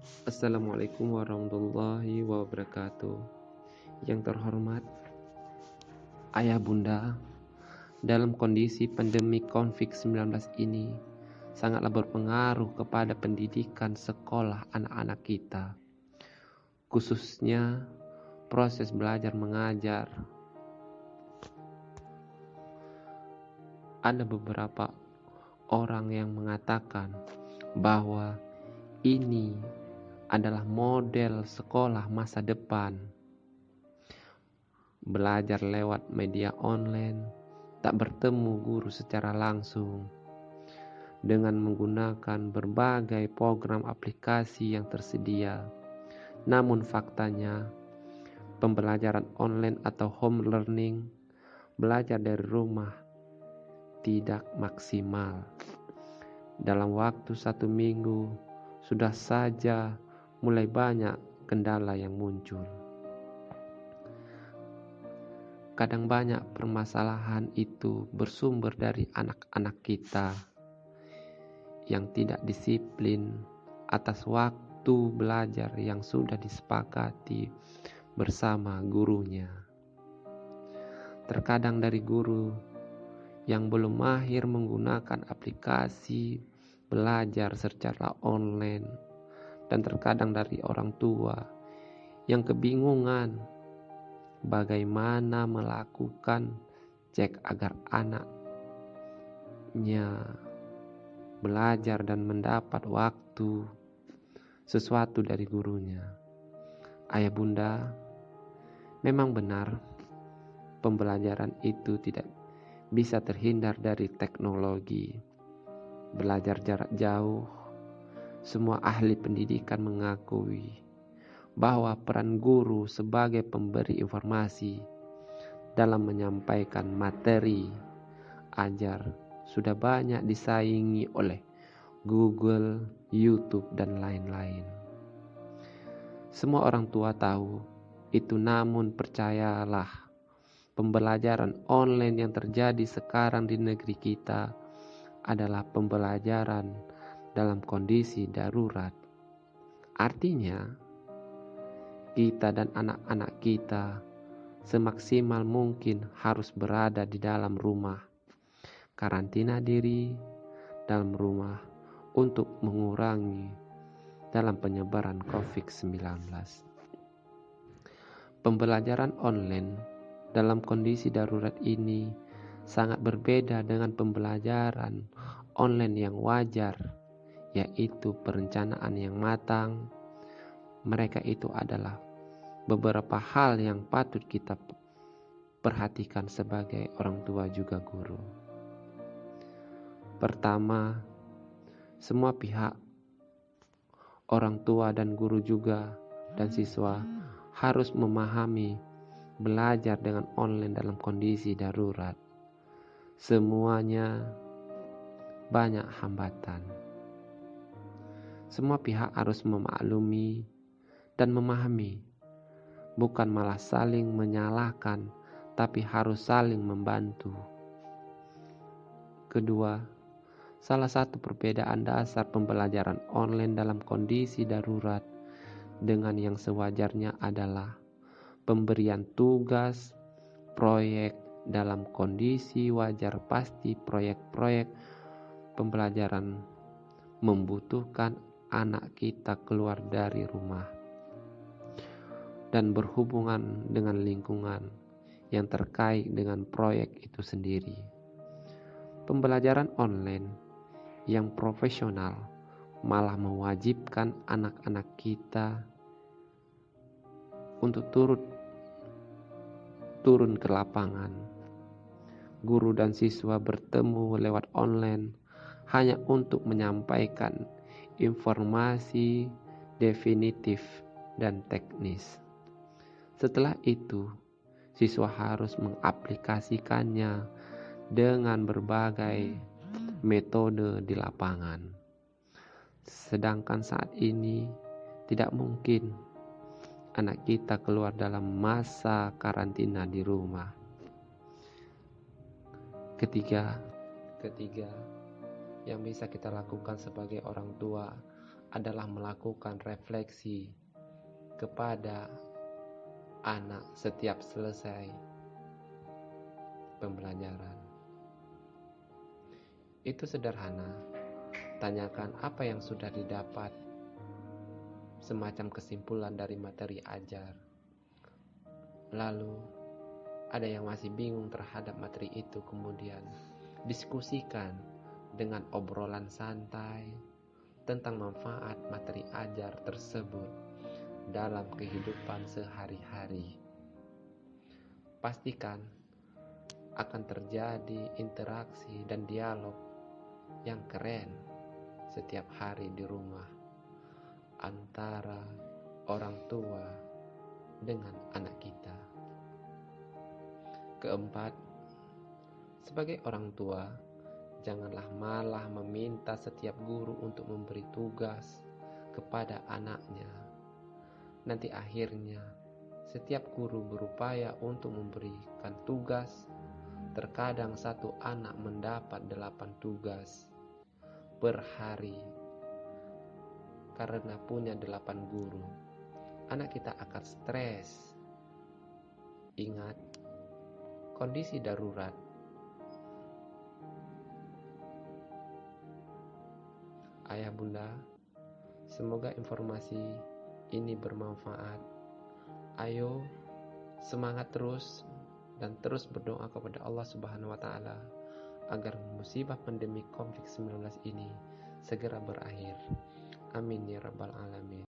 Assalamualaikum warahmatullahi wabarakatuh. Yang terhormat Ayah Bunda, dalam kondisi pandemi COVID-19 ini sangatlah berpengaruh kepada pendidikan sekolah anak-anak kita, khususnya proses belajar mengajar. Ada beberapa orang yang mengatakan bahwa ini adalah model sekolah masa depan. Belajar lewat media online, tak bertemu guru secara langsung, dengan menggunakan berbagai program aplikasi yang tersedia. Namun faktanya, pembelajaran online atau home learning, belajar dari rumah, tidak maksimal. Dalam waktu 1 minggu, sudah saja mulai banyak kendala yang muncul. Kadang banyak permasalahan itu bersumber dari anak-anak kita yang tidak disiplin atas waktu belajar yang sudah disepakati bersama gurunya. Terkadang dari guru yang belum mahir menggunakan aplikasi belajar secara online, dan terkadang dari orang tua yang kebingungan bagaimana melakukan cek agar anaknya belajar dan mendapat waktu sesuatu dari gurunya. Ayah Bunda, memang benar pembelajaran itu tidak bisa terhindar dari teknologi. Belajar jarak jauh, semua ahli pendidikan mengakui bahwa peran guru sebagai pemberi informasi dalam menyampaikan materi ajar sudah banyak disaingi oleh Google, YouTube, dan lain-lain. Semua orang tua tahu itu, namun percayalah, pembelajaran online yang terjadi sekarang di negeri kita adalah pembelajaran dalam kondisi darurat. Artinya, kita dan anak-anak kita semaksimal mungkin harus berada di dalam rumah, karantina diri dalam rumah untuk mengurangi dalam penyebaran COVID-19. Pembelajaran online dalam kondisi darurat ini sangat berbeda dengan pembelajaran online yang wajar, yaitu perencanaan yang matang. Mereka itu adalah beberapa hal yang patut kita perhatikan sebagai orang tua juga guru. Pertama, semua pihak, orang tua dan guru juga, dan siswa harus memahami belajar dengan online dalam kondisi darurat. Semuanya banyak hambatan. Semua pihak harus memaklumi dan memahami, bukan malah saling menyalahkan, tapi harus saling membantu. Kedua, salah satu perbedaan dasar pembelajaran online dalam kondisi darurat dengan yang sewajarnya adalah pemberian tugas, proyek. Dalam kondisi wajar pasti proyek-proyek pembelajaran membutuhkan anak kita keluar dari rumah dan berhubungan dengan lingkungan yang terkait dengan proyek itu sendiri. Pembelajaran online yang profesional malah mewajibkan anak-anak kita untuk turun ke lapangan. Guru dan siswa bertemu lewat online hanya untuk menyampaikan informasi definitif dan teknis. Setelah itu, siswa harus mengaplikasikannya dengan berbagai metode di lapangan. Sedangkan saat ini tidak mungkin anak kita keluar dalam masa karantina di rumah. Ketiga, yang bisa kita lakukan sebagai orang tua adalah melakukan refleksi kepada anak setiap selesai pembelajaran. Itu sederhana. Tanyakan apa yang sudah didapat, semacam kesimpulan dari materi ajar. Lalu, ada yang masih bingung terhadap materi itu, kemudian diskusikan dengan obrolan santai tentang manfaat materi ajar tersebut dalam kehidupan sehari-hari. Pastikan akan terjadi interaksi dan dialog yang keren setiap hari di rumah antara orang tua dengan anak kita. Keempat, sebagai orang tua, janganlah malah meminta setiap guru untuk memberi tugas kepada anaknya. Nanti akhirnya setiap guru berupaya untuk memberikan tugas. Terkadang satu anak mendapat 8 tugas per hari karena punya 8 guru. Anak kita akan stres. Ingat, kondisi darurat. Ayah bunda, semoga informasi ini bermanfaat. Ayo semangat terus dan terus berdoa kepada Allah Subhanahu wa taala agar musibah pandemi Covid-19 ini segera berakhir. Amin ya rabbal alamin.